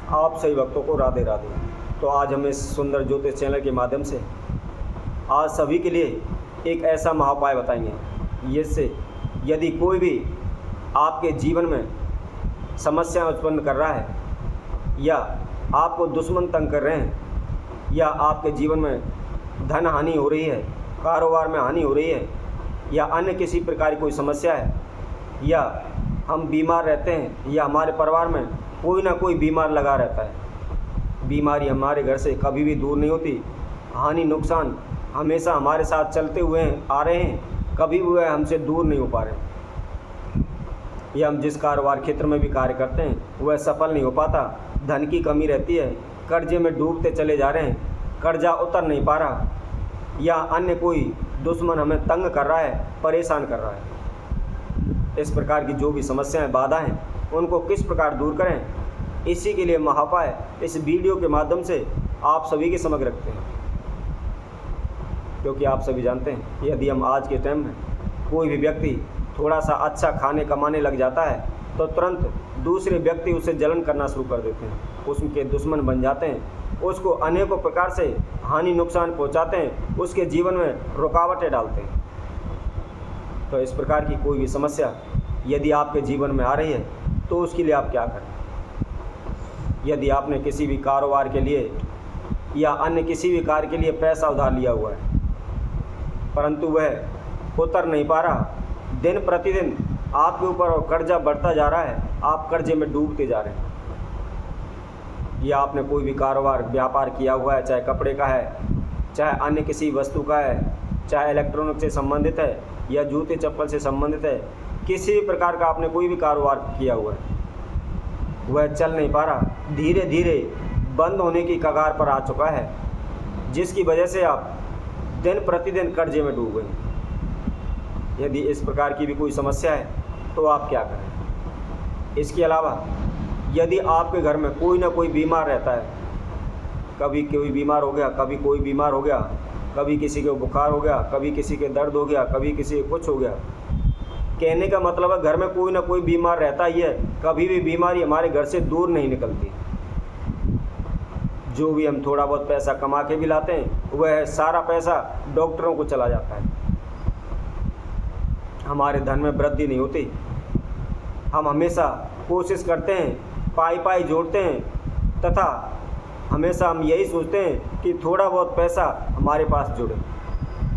आप सभी भक्तों को राधे राधे। तो आज हम इस सुंदर ज्योतिष चैनल के माध्यम से आज सभी के लिए एक ऐसा महाउपाय बताएंगे, जिससे यदि कोई भी आपके जीवन में समस्या उत्पन्न कर रहा है, या आपको दुश्मन तंग कर रहे हैं, या आपके जीवन में धन हानि हो रही है, कारोबार में हानि हो रही है, या अन्य किसी प्रकार की कोई समस्या है, या हम बीमार रहते हैं, या हमारे परिवार में कोई ना कोई बीमार लगा रहता है। बीमारी हमारे घर से कभी भी दूर नहीं होती, हानि नुकसान हमेशा हमारे साथ चलते हुए आ रहे हैं, कभी भी वह हमसे दूर नहीं हो पा रहे। या हम जिस कारोबार क्षेत्र में भी कार्य करते हैं वह सफल नहीं हो पाता, धन की कमी रहती है, कर्जे में डूबते चले जा रहे हैं, कर्जा उतर नहीं पा रहा, या अन्य कोई दुश्मन हमें तंग कर रहा है, परेशान कर रहा है। इस प्रकार की जो भी समस्याएं, बाधा हैं, उनको किस प्रकार दूर करें, इसी के लिए महाउपाय इस वीडियो के माध्यम से आप सभी के समक्ष रखते हैं। क्योंकि आप सभी जानते हैं, यदि हम आज के टाइम में कोई भी व्यक्ति थोड़ा सा अच्छा खाने कमाने लग जाता है तो तुरंत दूसरे व्यक्ति उसे जलन करना शुरू कर देते हैं, उसके दुश्मन बन जाते हैं, उसको अनेकों प्रकार से हानि नुकसान पहुंचाते हैं, उसके जीवन में रुकावटें डालते हैं। तो इस प्रकार की कोई भी समस्या यदि आपके जीवन में आ रही है तो उसके लिए आप क्या करें। यदि आपने किसी भी कारोबार के लिए या अन्य किसी भी कार्य के लिए पैसा उधार लिया हुआ है, परंतु वह उतर नहीं पा रहा, दिन प्रतिदिन आपके ऊपर कर्जा बढ़ता जा रहा है, आप कर्जे में डूबते जा रहे हैं। या आपने कोई भी कारोबार व्यापार किया हुआ है, चाहे कपड़े का है, चाहे अन्य किसी वस्तु का है, चाहे इलेक्ट्रॉनिक से संबंधित है, या जूते चप्पल से संबंधित है, किसी भी प्रकार का आपने कोई भी कारोबार किया हुआ है, वह चल नहीं पा रहा, धीरे धीरे बंद होने की कगार पर आ चुका है, जिसकी वजह से आप दिन प्रतिदिन कर्जे में डूब गए। यदि इस प्रकार की भी कोई समस्या है तो आप क्या करें। इसके अलावा यदि आपके घर में कोई ना कोई बीमार रहता है, कभी कोई बीमार हो गया, कभी कोई बीमार हो गया, कभी किसी को बुखार हो गया, कभी किसी के दर्द हो गया, कभी किसी को कुछ हो गया, कहने का मतलब है घर में कोई ना कोई बीमार रहता ही है, कभी भी बीमारी हमारे घर से दूर नहीं निकलती। जो भी हम थोड़ा बहुत पैसा कमा के भी लाते हैं, वह सारा पैसा डॉक्टरों को चला जाता है, हमारे धन में वृद्धि नहीं होती। हम हमेशा कोशिश करते हैं, पाई पाई जोड़ते हैं, तथा हमेशा हम यही सोचते हैं कि थोड़ा बहुत पैसा हमारे पास जुड़े,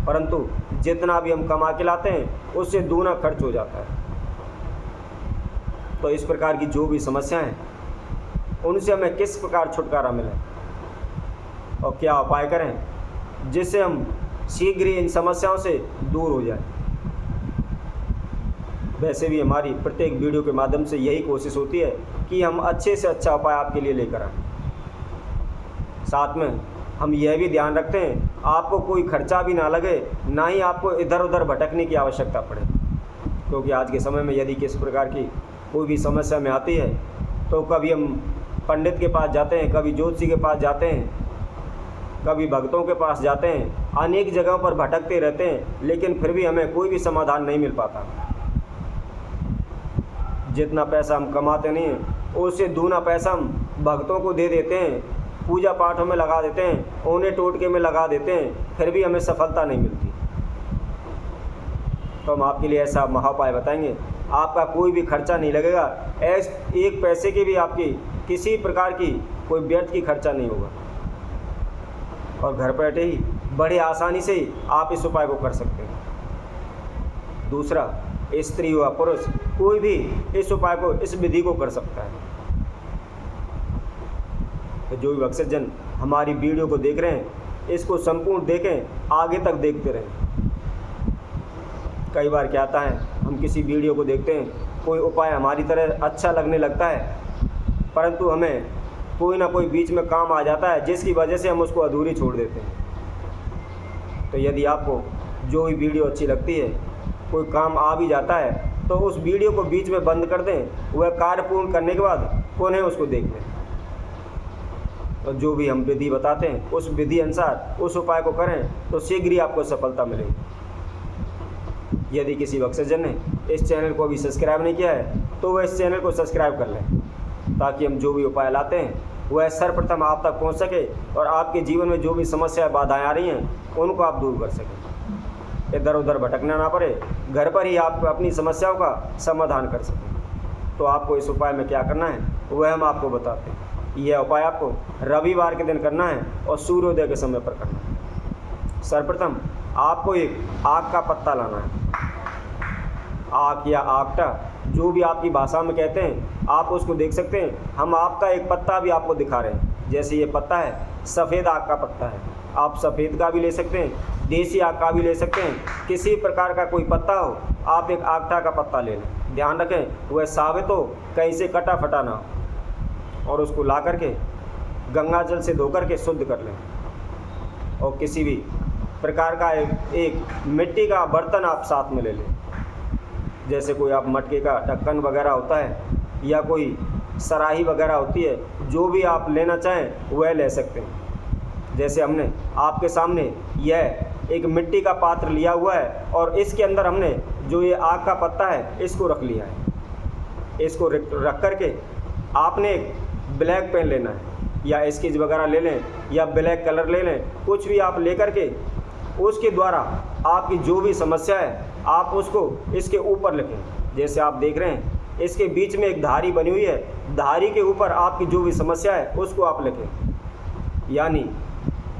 परंतु जितना भी हम कमा के लाते हैं उससे दूना खर्च हो जाता है। तो इस प्रकार की जो भी समस्याएं हैं, उनसे हमें किस प्रकार छुटकारा मिले और क्या उपाय करें जिससे हम शीघ्र ही इन समस्याओं से दूर हो जाएं। वैसे भी हमारी प्रत्येक वीडियो के माध्यम से यही कोशिश होती है कि हम अच्छे से अच्छा उपाय आपके लिए लेकर आएँ। साथ में हम यह भी ध्यान रखते हैं आपको कोई खर्चा भी ना लगे, ना ही आपको इधर उधर भटकने की आवश्यकता पड़े। क्योंकि आज के समय में यदि किस प्रकार की कोई भी समस्या में आती है तो कभी हम पंडित के पास जाते हैं, कभी ज्योतिषी के पास जाते हैं, कभी भक्तों के पास जाते हैं, अनेक जगहों पर भटकते रहते हैं, लेकिन फिर भी हमें कोई भी समाधान नहीं मिल पाता। जितना पैसा हम कमाते नहीं हैं उससे दूना पैसा हम भक्तों को दे देते हैं, पूजा पाठों में लगा देते हैं, ओने टोटके में लगा देते हैं, फिर भी हमें सफलता नहीं मिलती। तो हम आपके लिए ऐसा महाउपाय बताएंगे, आपका कोई भी खर्चा नहीं लगेगा, एक पैसे की भी आपकी किसी प्रकार की कोई व्यर्थ की खर्चा नहीं होगा, और घर बैठे ही बड़े आसानी से ही आप इस उपाय को कर सकते हैं। दूसरा, स्त्री हुआ पुरुष, कोई भी इस उपाय को, इस विधि को कर सकता है। तो जो भी भक्तजन हमारी वीडियो को देख रहे हैं, इसको संपूर्ण देखें, आगे तक देखते रहें। कई बार क्या आता है, हम किसी वीडियो को देखते हैं, कोई उपाय हमारी तरह अच्छा लगने लगता है, परंतु हमें कोई ना कोई बीच में काम आ जाता है, जिसकी वजह से हम उसको अधूरी छोड़ देते हैं। तो यदि आपको जो भी वीडियो अच्छी लगती है, कोई काम आ भी जाता है, तो उस वीडियो को बीच में बंद कर दें, वह कार्य पूर्ण करने के बाद पुनः उसको देख लें। तो जो भी हम विधि बताते हैं उस विधि अनुसार उस उपाय को करें तो शीघ्र ही आपको सफलता मिलेगी। यदि किसी भक्तजन ने इस चैनल को अभी सब्सक्राइब नहीं किया है तो वह इस चैनल को सब्सक्राइब कर लें, ताकि हम जो भी उपाय लाते हैं वह सर्वप्रथम आप तक पहुंच सके और आपके जीवन में जो भी समस्याएं बाधाएं आ रही हैं उनको आप दूर कर सकें, इधर उधर भटकना ना पड़े, घर पर ही आप अपनी समस्याओं का समाधान कर सकें। तो आपको इस उपाय में क्या करना है वह हम आपको बताते हैं। यह उपाय आपको रविवार के दिन करना है और सूर्योदय के समय पर करना है। सर्वप्रथम आपको एक आक का पत्ता लाना है। आक या आकटा जो भी आपकी भाषा में कहते हैं, आप उसको देख सकते हैं। हम आक का एक पत्ता भी आपको दिखा रहे हैं। जैसे ये पत्ता है, सफ़ेद आक का पत्ता है, आप सफ़ेद का भी ले सकते हैं, देसी आक का भी ले सकते हैं। किसी प्रकार का कोई पत्ता हो, आप एक आकटा का पत्ता ले लें। ध्यान रखें वह साबित हो, कहीं से कटा फटा ना हो, और उसको ला करके गंगा जल से धो करके शुद्ध कर लें। और किसी भी प्रकार का एक मिट्टी का बर्तन आप साथ में ले लें। जैसे कोई आप मटके का ढक्कन वगैरह होता है या कोई सराही वगैरह होती है, जो भी आप लेना चाहें वह ले सकते हैं। जैसे हमने आपके सामने यह एक मिट्टी का पात्र लिया हुआ है और इसके अंदर हमने जो ये आक का पत्ता है इसको रख लिया है। इसको रख करके आपने एक ब्लैक पेन लेना है या स्केच वगैरह ले लें या ब्लैक कलर ले लें, कुछ भी आप ले करके उसके द्वारा आपकी जो भी समस्या है आप उसको इसके ऊपर लिखें। जैसे आप देख रहे हैं इसके बीच में एक धारी बनी हुई है, धारी के ऊपर आपकी जो भी समस्या है उसको आप लिखें। यानी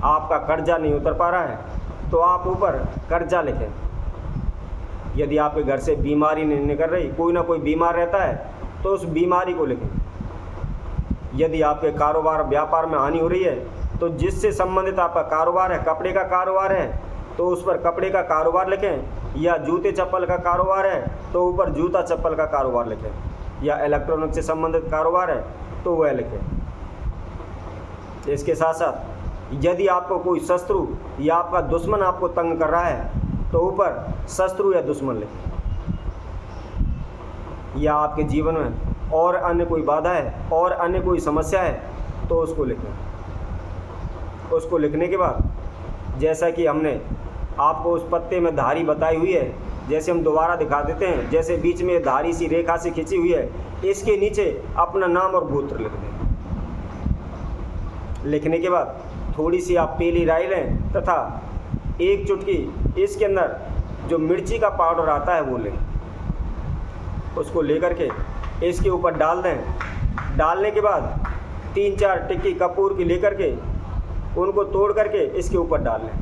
आपका कर्जा नहीं उतर पा रहा है तो आप ऊपर कर्जा लिखें। यदि आपके घर से बीमारी नहीं निकल रही, कोई ना कोई बीमार रहता है, तो उस बीमारी को लिखें। यदि आपके कारोबार व्यापार में हानि हो रही है तो जिससे संबंधित आपका कारोबार है, कपड़े का कारोबार है तो उस पर कपड़े का कारोबार लिखें, या जूते चप्पल का कारोबार है तो ऊपर जूता चप्पल का कारोबार लिखें, या इलेक्ट्रॉनिक से संबंधित कारोबार है तो वह लिखें। इसके साथ साथ यदि आपको कोई शत्रु या आपका दुश्मन आपको तंग कर रहा है तो ऊपर शत्रु या दुश्मन लिखें। या आपके जीवन में और अन्य कोई बाधा है और अन्य कोई समस्या है तो उसको लिखें। उसको लिखने के बाद जैसा कि हमने आपको उस पत्ते में धारी बताई हुई है, जैसे हम दोबारा दिखा देते हैं, जैसे बीच में धारी सी रेखा से खींची हुई है, इसके नीचे अपना नाम और गोत्र लिख दें। लिखने के बाद थोड़ी सी आप पीली राई लें तथा एक चुटकी इसके अंदर जो मिर्ची का पाउडर आता है वो लें। उसको लेकर के इसके ऊपर डाल दें। डालने के बाद 3-4 टिक्की कपूर की लेकर के उनको तोड़ करके इसके ऊपर डाल लें।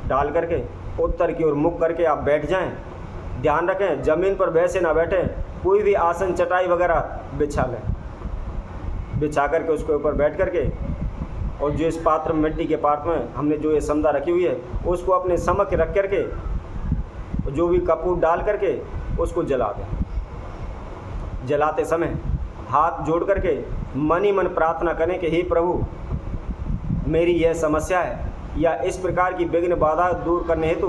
डाल करके उत्तर की ओर मुख करके आप बैठ जाएं। ध्यान रखें ज़मीन पर वैसे ना बैठें, कोई भी आसन चटाई वगैरह बिछा लें। बिछा करके उसके ऊपर बैठ करके और जो इस पात्र में मिट्टी के पात्र में हमने जो ये समदा रखी हुई है उसको अपने समक्ष रख करके जो भी कपूर डाल करके उसको जला दें। जलाते समय हाथ जोड़ करके मन ही मन प्रार्थना करें कि हे प्रभु, मेरी यह समस्या है या इस प्रकार की विघ्न बाधा दूर करने हेतु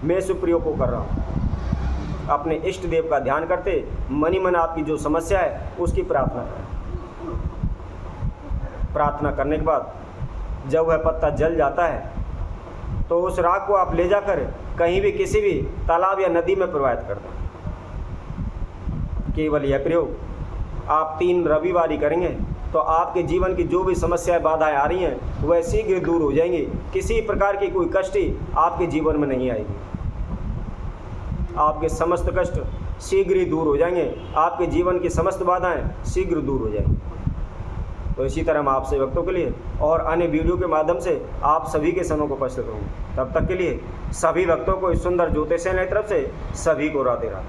मैं इस प्रयोग को कर रहा हूँ। अपने इष्ट देव का ध्यान करते मन ही मन आपकी जो समस्या है उसकी प्रार्थना करें। प्रार्थना करने के बाद जब वह पत्ता जल जाता है तो उस राख को आप ले जाकर कहीं भी किसी भी तालाब या नदी में प्रवाहित कर दें। केवल यह प्रयोग आप 3 रविवार करेंगे तो आपके जीवन की जो भी समस्याएं बाधाएं आ रही हैं वह शीघ्र दूर हो जाएंगी। किसी प्रकार की कोई कष्ट आपके जीवन में नहीं आएगी। आपके समस्त कष्ट शीघ्र ही दूर हो जाएंगे। आपके जीवन की समस्त बाधाएं शीघ्र दूर हो जाएंगी। तो इसी तरह मैं आपसे भक्तों के लिए और अन्य वीडियो के माध्यम से आप सभी के समय को उपस्थित रहूँगा। तब तक के लिए सभी भक्तों को इस सुंदर ज्योतिषालय की तरफ से सभी को राधे राधे।